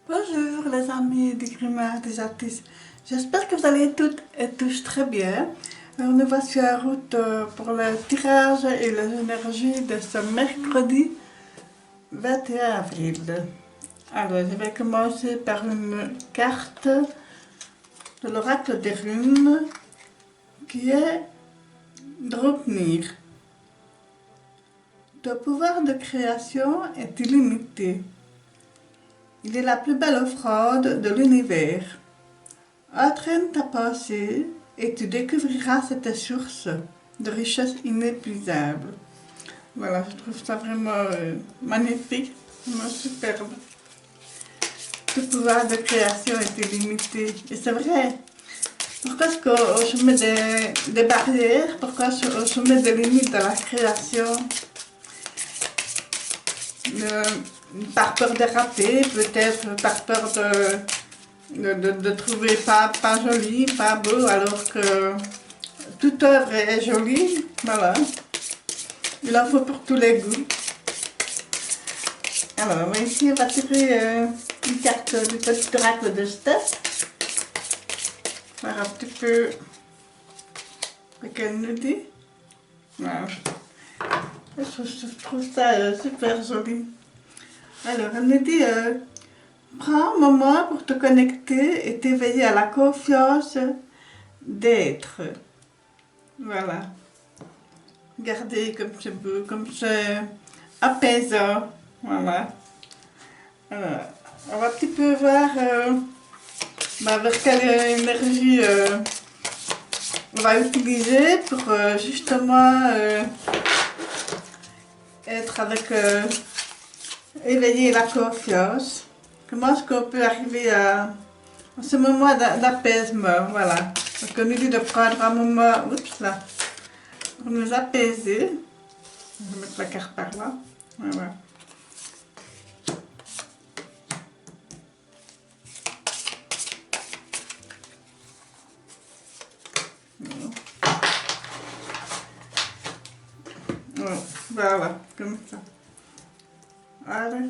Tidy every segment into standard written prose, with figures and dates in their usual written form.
Bonjour les amis du Grimoire des artistes. J'espère que vous allez toutes et tous très bien. Alors nous voici en route pour le tirage et les énergies de ce mercredi 21 avril. Alors je vais commencer par une carte de l'oracle des runes qui est Draupnir. Ton pouvoir de création est illimité. Il est la plus belle offrande de l'univers. Entraîne ta pensée et tu découvriras cette source de richesse inépuisable. Voilà, je trouve ça vraiment magnifique, vraiment superbe. Tout pouvoir de création est illimité. Et c'est vrai. Pourquoi est-ce qu'on se met des barrières? Pourquoi on se met des limites dans la création? Par peur de rater, peut-être par peur de trouver pas joli, pas beau, alors que toute œuvre est jolie. Voilà. Il en faut pour tous les goûts. Alors, ici, on va tirer une carte du petit oracle de Steph. Voir un petit peu ce qu'elle nous dit. Voilà. Je trouve ça super joli. Alors, elle nous dit prends un moment pour te connecter et t'éveiller à la confiance d'être. Voilà. Regardez comme c'est beau, comme c'est apaisant. Voilà. Alors, on va un petit peu voir vers quelle énergie on va utiliser pour justement être avec éveiller la confiance. Comment est-ce qu'on peut arriver à ce moment d'apaisement, voilà. Donc on nous dit de prendre un moment, oups là, pour nous apaiser. Je vais mettre la carte par là. Voilà. Voilà, comme ça. Allez,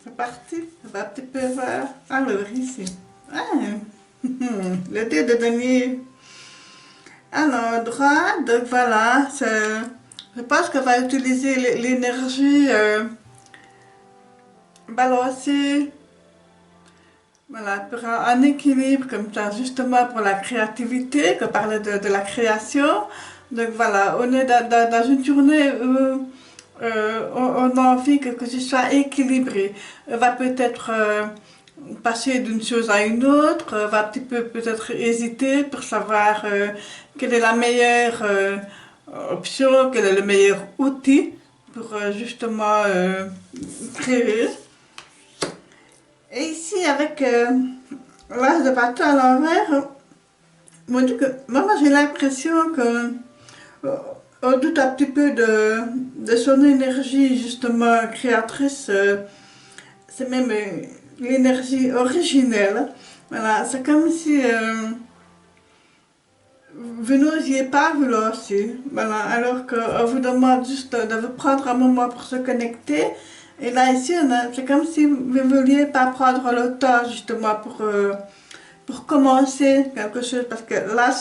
c'est parti. On va un petit peu voir. Alors, ici. Ah, le dé de denier. Alors, droit, donc voilà. Je pense qu'on va utiliser l'énergie balancée. Voilà, pour un équilibre comme ça, justement pour la créativité, qu'on parlait de la création. Donc voilà, on est dans une journée où on a envie que ce soit équilibré. On va peut-être passer d'une chose à une autre, on va un petit peu peut-être hésiter pour savoir quelle est la meilleure option, quel est le meilleur outil pour justement créer. Et ici, avec l'as de bateau à l'envers, moi j'ai l'impression que on doute un petit peu de son énergie justement créatrice. C'est même l'énergie originelle. Voilà, c'est comme si vous n'osiez pas vous lancer. Voilà, alors qu'on vous demande juste de vous prendre un moment pour se connecter. Et là, ici, c'est comme si vous ne vouliez pas prendre le temps justement pour commencer quelque chose. Parce que là,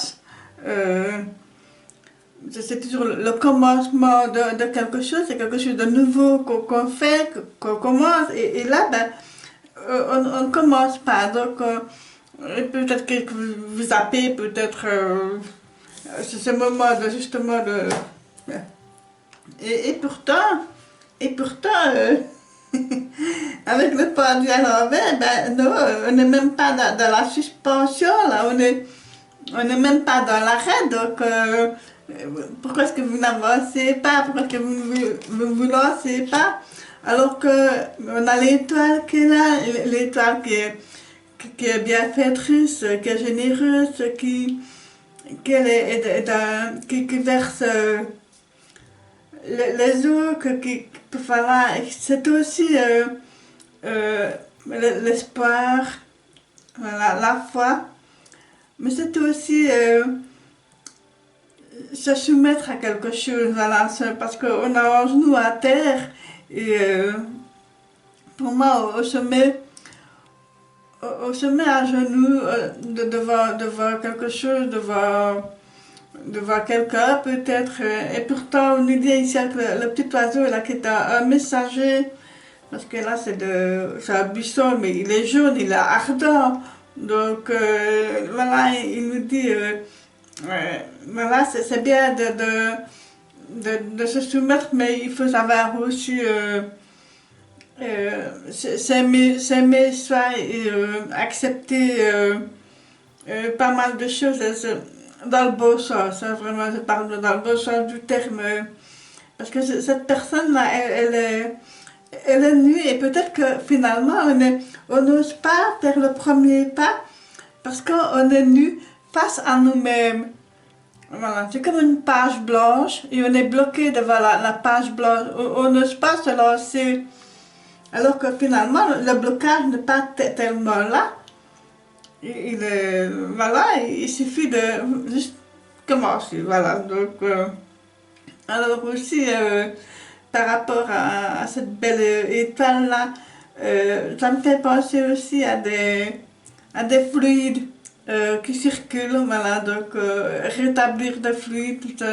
c'est toujours le commencement de quelque chose, c'est quelque chose de nouveau qu'on fait, qu'on commence. Et là, ben, on ne commence pas. Donc, peut-être que vous zappez, peut-être c'est ce moment de justement de. Et pourtant, avec le pendu à l'envers, ben non, on n'est même pas dans la suspension, là, on n'est même pas dans l'arrêt, donc pourquoi est-ce que vous n'avancez pas, pourquoi est-ce que vous vous lancez pas, alors qu'on a l'étoile qui est là, l'étoile qui est bienfaitrice, qui est généreuse, qui verse les eaux, voilà, c'est aussi l'espoir, voilà, la foi, mais c'est aussi se soumettre à quelque chose, voilà, parce qu'on a un genou à terre et pour moi, au sommet, on se met à genoux devant quelque chose, devant quelqu'un peut-être. Et pourtant, on nous dit ici que le petit oiseau là, qui est un messager, parce que là c'est un buisson, mais il est jaune, il est ardent. Donc voilà, il nous dit, voilà, c'est bien de se soumettre, mais il faut savoir aussi s'aimer soi et accepter pas mal de choses dans le beau sens, hein, vraiment, je parle dans le beau sens du terme, parce que cette personne-là, elle est nue et peut-être que finalement on n'ose pas faire le premier pas parce qu'on est nu face à nous-mêmes. Voilà, c'est comme une page blanche et on est bloqué devant la page blanche. On n'ose pas se lancer. Alors que finalement, le blocage n'est pas tellement là. Voilà, il suffit de juste commencer. Voilà, donc, alors aussi, par rapport à cette belle étoile-là, ça me fait penser aussi à des fluides qui circulent, voilà, donc rétablir des fluides,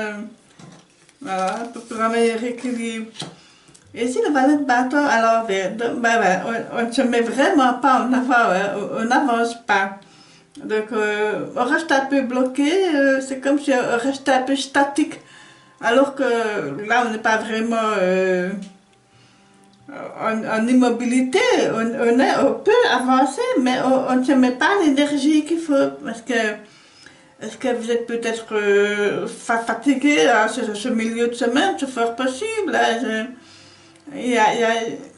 voilà, pour un meilleur équilibre. Et si le valet de bâton à l'envers, on ne se met vraiment pas en avant, hein, on n'avance pas. Donc on reste un peu bloqué, c'est comme si on restait un peu statique. Alors que là, on n'est pas vraiment en immobilité, on peut avancer, mais on ne se met pas l'énergie qu'il faut. Est-ce que vous êtes peut-être fatigué à ce milieu de semaine, c'est fort possible. Hein, il y a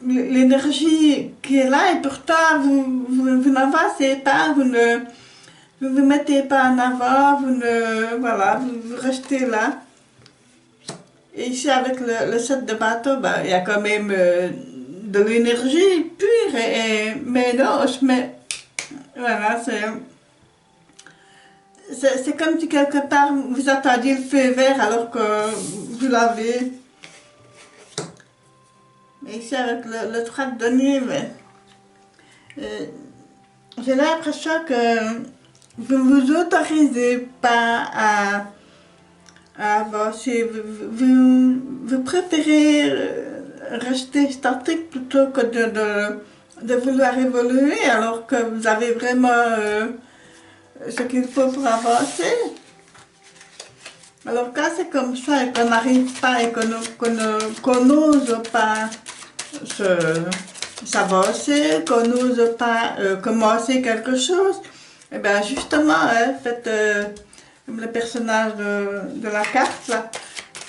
l'énergie qui est là et pourtant vous n'avancez pas, vous ne vous mettez pas en avant, voilà, vous restez là. Et ici, avec le set de bateau, ben, il y a quand même de l'énergie pure, mais non, on se met. Voilà, c'est comme si quelque part vous attendiez le feu vert alors que vous l'avez. Mais ici, avec le 3 de denier, j'ai l'impression que vous ne vous autorisez pas à avancer. Vous préférez rester statique plutôt que de vouloir évoluer alors que vous avez vraiment ce qu'il faut pour avancer. Alors quand c'est comme ça et qu'on n'arrive pas et qu'on n'ose pas s'avancer, qu'on n'ose pas commencer quelque chose, et bien justement, faites comme le personnage de la carte, là.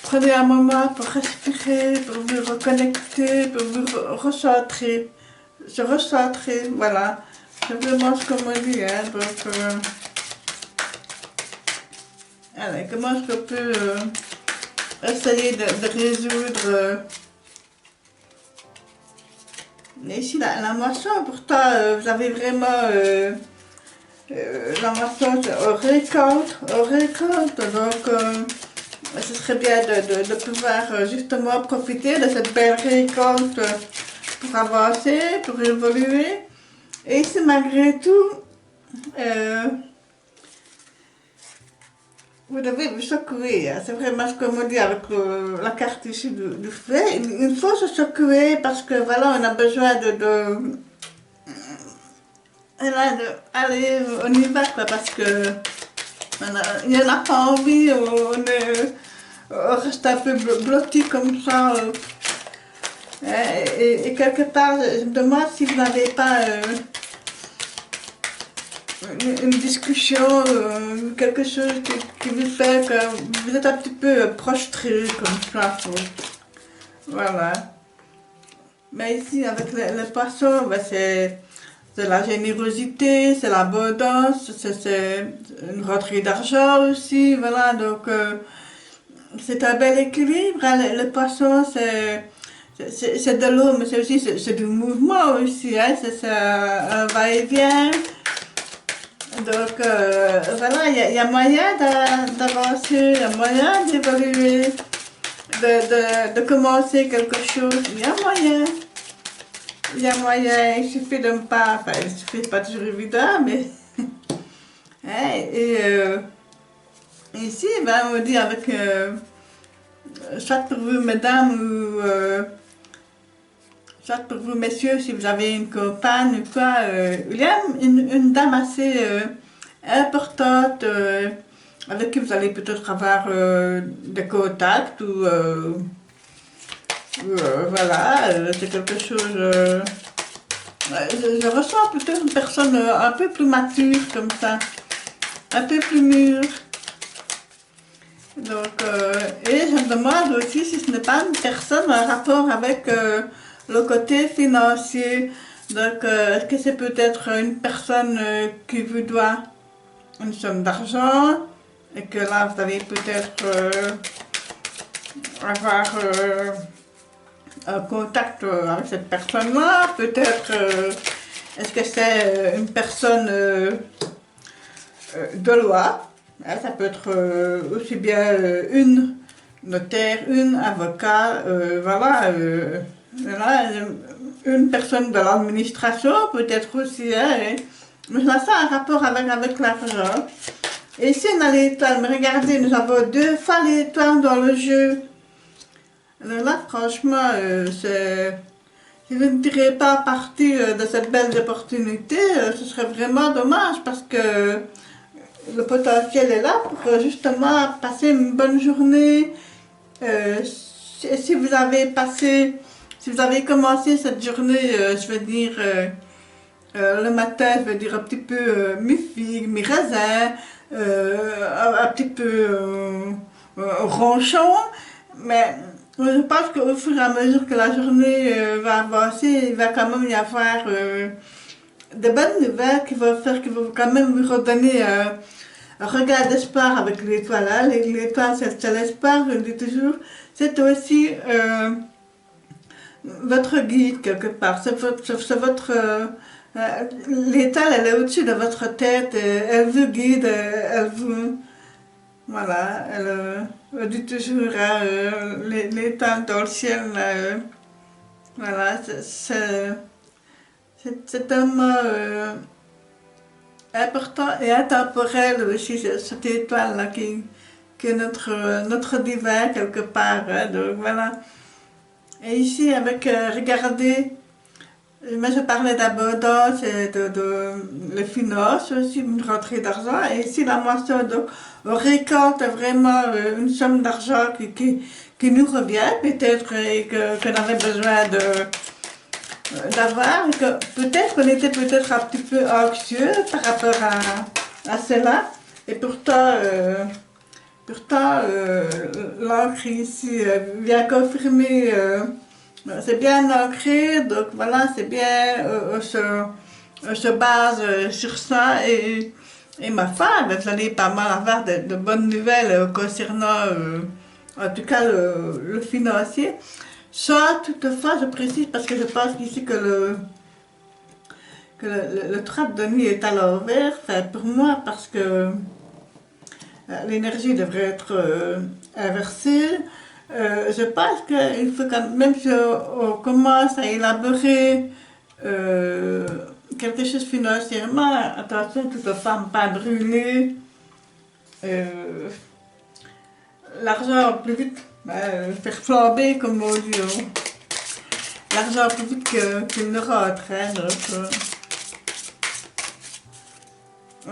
Prenez un moment pour respirer, pour vous reconnecter, pour vous recentrer, se recentrer, voilà. C'est vraiment ce qu'on me dit, hein, donc... allez, comment est-ce qu'on peut essayer de résoudre... ici, la moisson, pourtant, vous avez vraiment... la moisson, on récolte, donc... ce serait bien de pouvoir justement profiter de cette belle récolte pour avancer, pour évoluer. Et c'est malgré tout, vous devez vous secouer. Hein. C'est vraiment ce qu'on me dit avec la carte ici du feu. Il faut se secouer parce que voilà, on a besoin allez, on y va quoi, parce que il n'y en a pas envie, on reste un peu blotti comme ça. Et quelque part, je me demande si vous n'avez pas une discussion, quelque chose qui vous fait que vous êtes un petit peu prostré comme ça. Voilà. Mais ici, avec les poissons, ben c'est la générosité, c'est l'abondance, c'est une rentrée d'argent aussi, voilà, donc c'est un bel équilibre, hein. Le poisson c'est de l'eau, mais c'est aussi c'est du mouvement aussi, hein. C'est un va-et-vient, donc voilà, il y a moyen d'avancer, il y a moyen d'évoluer, de commencer quelque chose, il y a moyen. il y a moyen, il suffit de ne pas, enfin, il suffit pas toujours évident, mais hein, ici, ben, on dit avec soit pour vous, mesdames, ou soit pour vous, messieurs, si vous avez une compagne ou quoi, il y a une dame assez importante avec qui vous allez peut-être avoir des contacts voilà, c'est quelque chose. Je ressens plutôt une personne un peu plus mature comme ça, un peu plus mûre. Donc, et je me demande aussi si ce n'est pas une personne en rapport avec le côté financier. Donc, est-ce que c'est peut-être une personne qui vous doit une somme d'argent et que là, vous allez peut-être avoir un contact avec cette personne-là. Peut-être, est-ce que c'est une personne de loi? Ça peut être aussi bien une notaire, une avocat, voilà, une personne de l'administration peut-être aussi, hein, mais ça a un rapport avec l'argent. Et ici on a l'étoile, mais regardez, nous avons 2 fois l'étoile dans le jeu. Alors là, franchement, si vous ne tirez pas parti de cette belle opportunité, ce serait vraiment dommage parce que le potentiel est là pour justement passer une bonne journée. Si vous avez si vous avez commencé cette journée, je veux dire, le matin, je veux dire un petit peu mi-figue, mi-raisin, un petit peu ronchon, mais je pense qu'au fur et à mesure que la journée va avancer, il va quand même y avoir de bonnes nouvelles qui vont quand même vous redonner un regard d'espoir avec l'étoile. Hein. L'étoile, c'est l'espoir, je le dis toujours. C'est aussi votre guide quelque part. C'est votre l'étoile, elle est au-dessus de votre tête. Elle vous guide, elle vous... Voilà, elle dit toujours l'étoile dans le ciel. Voilà, c'est un mot important et intemporel aussi, cette étoile-là qui est notre divin quelque part. Hein, donc voilà. Et ici, avec, regardez, moi je parlais d'abondance et de les finances aussi, une rentrée d'argent. Et ici, la moisson, donc, on récolte vraiment une somme d'argent qui nous revient, peut-être qu'on avait besoin d'avoir, et que peut-être qu'on était peut-être un petit peu anxieux par rapport à cela. Et pourtant, l'encre ici vient confirmer, c'est bien ancré, donc voilà, c'est bien, on se base sur ça. Et ma femme, vous allez pas mal avoir de bonnes nouvelles concernant, en tout cas, le financier. Ça, toutefois, je précise parce que je pense ici que le trappe de nuit est à l'envers, enfin, pour moi, parce que l'énergie devrait être inversée. Je pense qu'il faut quand même si on commence à élaborer quelque chose financièrement, attention, toutefois, ne pas brûler l'argent plus vite, faire flamber comme on dit, l'argent plus vite qu'il ne rentre. Hein, donc,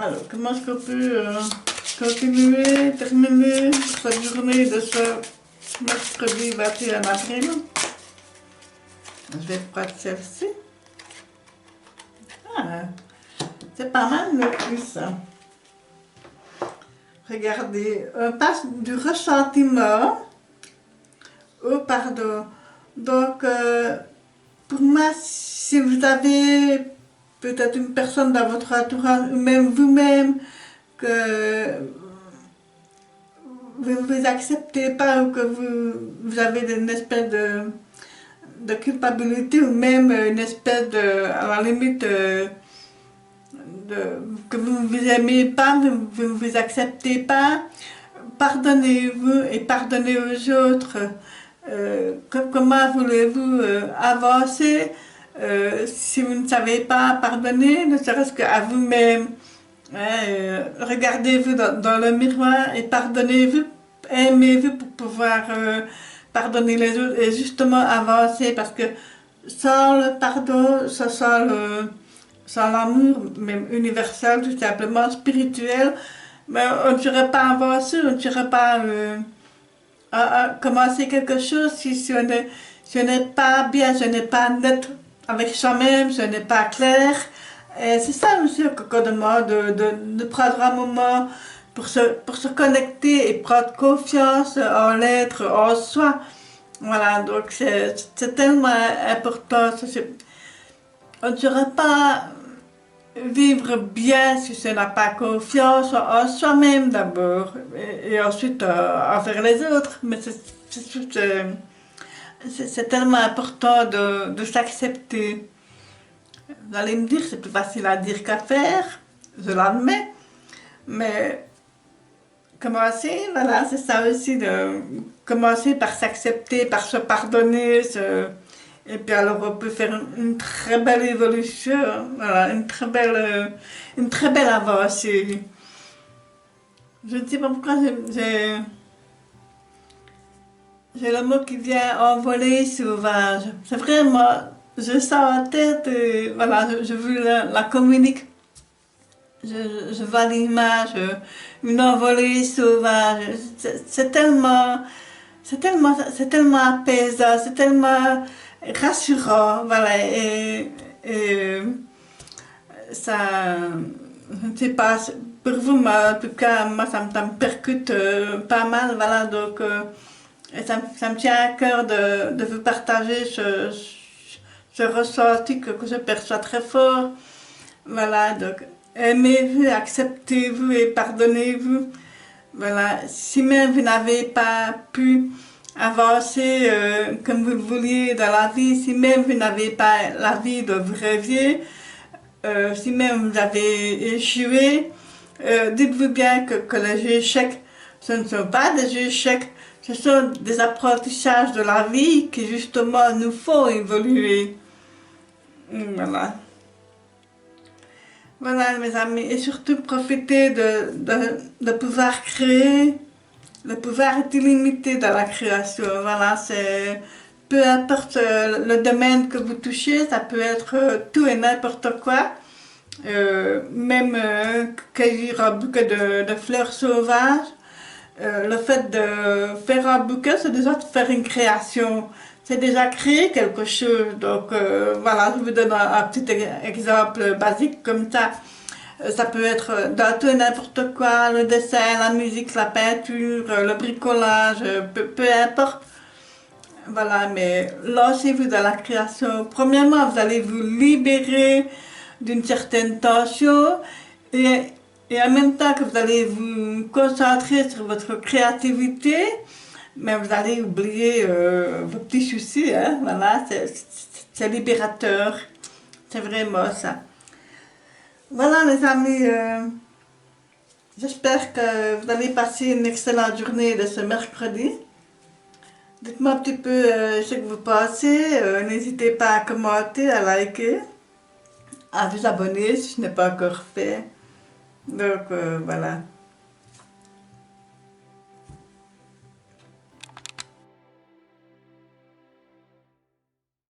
alors, comment est-ce qu'on peut continuer, terminer cette journée de ce mercredi 21 avril? Je vais prendre celle-ci. Ah, c'est pas mal le plus. Regardez, on passe du ressentiment au pardon. Donc, pour moi, si vous avez peut-être une personne dans votre entourage, ou même vous-même, que vous ne vous acceptez pas ou que vous avez une espèce de culpabilité ou même une espèce de, à la limite, que vous ne vous aimez pas, vous ne vous acceptez pas, pardonnez-vous et pardonnez aux autres. Comment voulez-vous avancer Si vous ne savez pas pardonner, ne serait-ce qu'à vous-même, hein, regardez-vous dans le miroir et pardonnez-vous, aimez-vous pour pouvoir pardonner les autres et justement avancer parce que sans le pardon, sans l'amour, même universel, tout simplement spirituel, mais on ne saurait pas avancer, on ne saurait pas à commencer quelque chose si on n'est pas bien, si on n'est pas net avec soi-même, si on n'est pas clair. Et c'est ça, monsieur, qu'on demande de prendre un moment pour se connecter et prendre confiance en l'être, en soi. Voilà, donc c'est tellement important. On ne saurait pas vivre bien si on n'a pas confiance en soi-même d'abord et ensuite envers les autres. Mais c'est tellement important de s'accepter. Vous allez me dire, c'est plus facile à dire qu'à faire, je l'admets, mais commencer, voilà, c'est ça aussi, de commencer par s'accepter, par se pardonner, et puis alors on peut faire une très belle évolution, voilà, une très belle avancée. Je ne sais pas pourquoi j'ai le mot qui vient envoler sauvage. C'est vraiment, je sens en tête, et voilà, je veux la communique. Je vois l'image, une envolée sauvage. C'est tellement apaisant, c'est tellement rassurant, voilà. Et ça, je ne sais pas, pour vous, moi, en tout cas, moi, ça me percute pas mal, voilà. Donc, et ça me tient à cœur de vous partager ce ressenti que je perçois très fort. Voilà, donc aimez-vous, acceptez-vous et pardonnez-vous. Voilà, si même vous n'avez pas pu avancer comme vous le vouliez dans la vie, si même vous n'avez pas la vie dont vous rêviez, si même vous avez échoué, dites-vous bien que les échecs, ce ne sont pas des échecs, ce sont des apprentissages de la vie qui justement nous font évoluer. Voilà. Voilà mes amis, et surtout profitez de pouvoir créer. Le pouvoir est illimité dans la création. Voilà, c'est peu importe le domaine que vous touchez, ça peut être tout et n'importe quoi. Même cueillir un bouquet de fleurs sauvages. Le fait de faire un bouquet, c'est déjà de faire une création. C'est déjà créer quelque chose. Donc voilà, je vous donne un petit exemple basique comme ça. Ça peut être dans tout et n'importe quoi, le dessin, la musique, la peinture, le bricolage, peu importe. Voilà, mais lancez-vous dans la création. Premièrement, vous allez vous libérer d'une certaine tension et, et en même temps que vous allez vous concentrer sur votre créativité, mais vous allez oublier vos petits soucis, hein, voilà, c'est libérateur, c'est vraiment ça. Voilà les amis, j'espère que vous allez passer une excellente journée de ce mercredi. Dites-moi un petit peu ce que vous pensez, n'hésitez pas à commenter, à liker, à vous abonner si ce n'est pas encore fait. Donc voilà.